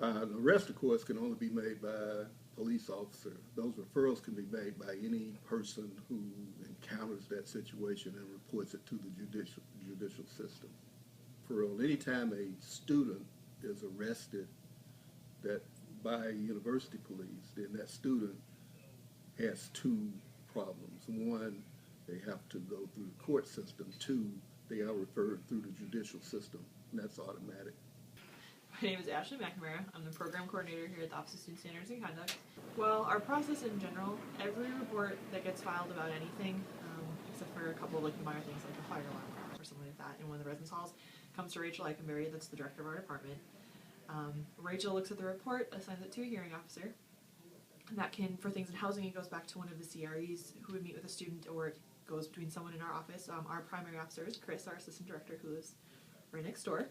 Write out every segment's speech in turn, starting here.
An arrest, of course, can only be made by a police officer. Those referrals can be made by any person who encounters that situation and reports it to the judicial system. For anytime a student is arrested by university police, then that student has two problems. One, they have to go through the court system. Two, they are referred through the judicial system, and that's automatic. My name is Ashley McNamara. I'm the program coordinator here at the Office of Student Standards and Conduct. Well, our process in general, every report that gets filed about anything, except for a couple of minor things like a fire alarm or something like that in one of the residence halls, comes to Rachel Eikenberry, that's the director of our department. Rachel looks at the report, assigns it to a hearing officer, and that can, for things in housing, it goes back to one of the CREs who would meet with a student, or it goes between someone in our office. Our primary officer is Chris, our assistant director, who lives right next door.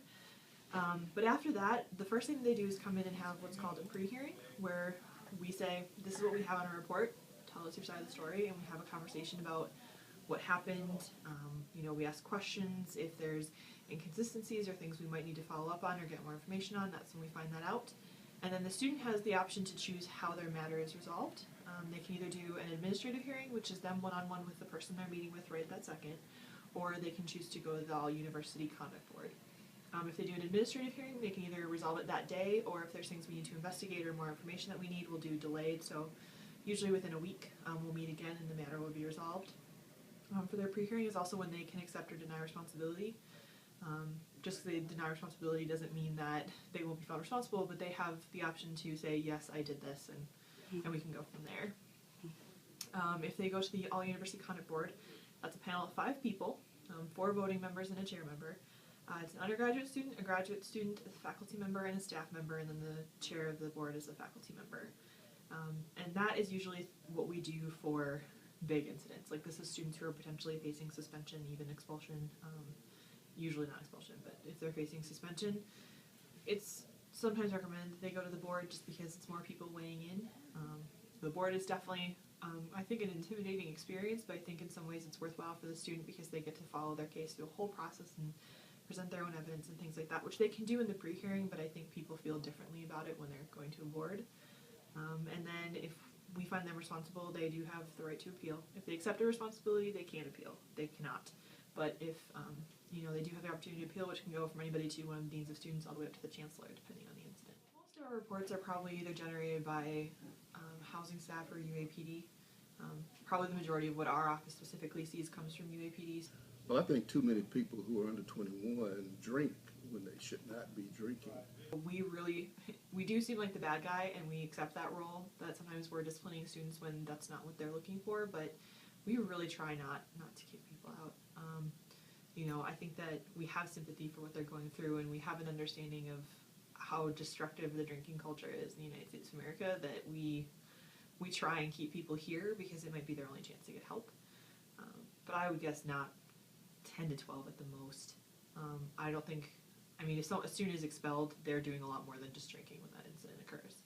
But after that, the first thing they do is come in and have what's called a pre-hearing, where we say, this is what we have on our report, tell us your side of the story, and we have a conversation about what happened. We ask questions. If there's inconsistencies or things we might need to follow up on or get more information on, that's when we find that out. And then the student has the option to choose how their matter is resolved. They can either do an administrative hearing, which is them one-on-one with the person they're meeting with right that second, or they can choose to go to the all-university conduct board. If they do an administrative hearing, they can either resolve it that day, or if there's things we need to investigate or more information that we need, we'll do delayed. So usually within a week, we'll meet again and the matter will be resolved. For their pre-hearing is also when they can accept or deny responsibility. Just because they deny responsibility doesn't mean that they won't be found responsible, but they have the option to say, yes, I did this, and we can go from there. If they go to the all-university conduct board, that's a panel of 5 people, 4 voting members and a chair member. It's an undergraduate student, a graduate student, a faculty member, and a staff member, and then the chair of the board is a faculty member. And that is usually what we do for big incidents. Like, this is students who are potentially facing suspension, even expulsion. Usually not expulsion, but if they're facing suspension, it's sometimes recommended that they go to the board just because it's more people weighing in. The board is definitely, I think, an intimidating experience, but I think in some ways it's worthwhile for the student because they get to follow their case through a whole process and present their own evidence and things like that, which they can do in the pre-hearing, but I think people feel differently about it when they're going to a board. And then if we find them responsible, they do have the right to appeal. If they accept a responsibility, they can appeal. They cannot. But if they do have the opportunity to appeal, which can go from anybody to one of the deans of students all the way up to the chancellor, depending on the incident. Most of our reports are probably either generated by housing staff or UAPD. Probably the majority of what our office specifically sees comes from UAPDs. Well, I think too many people who are under 21 drink when they should not be drinking. We do seem like the bad guy, and we accept that role, that sometimes we're disciplining students when that's not what they're looking for, but we really try not to kick people out. I think that we have sympathy for what they're going through, and we have an understanding of how destructive the drinking culture is in the United States of America, that we try and keep people here because it might be their only chance to get help. But I would guess not 10 to 12 at the most. I don't think, if a student is expelled, they're doing a lot more than just drinking when that incident occurs.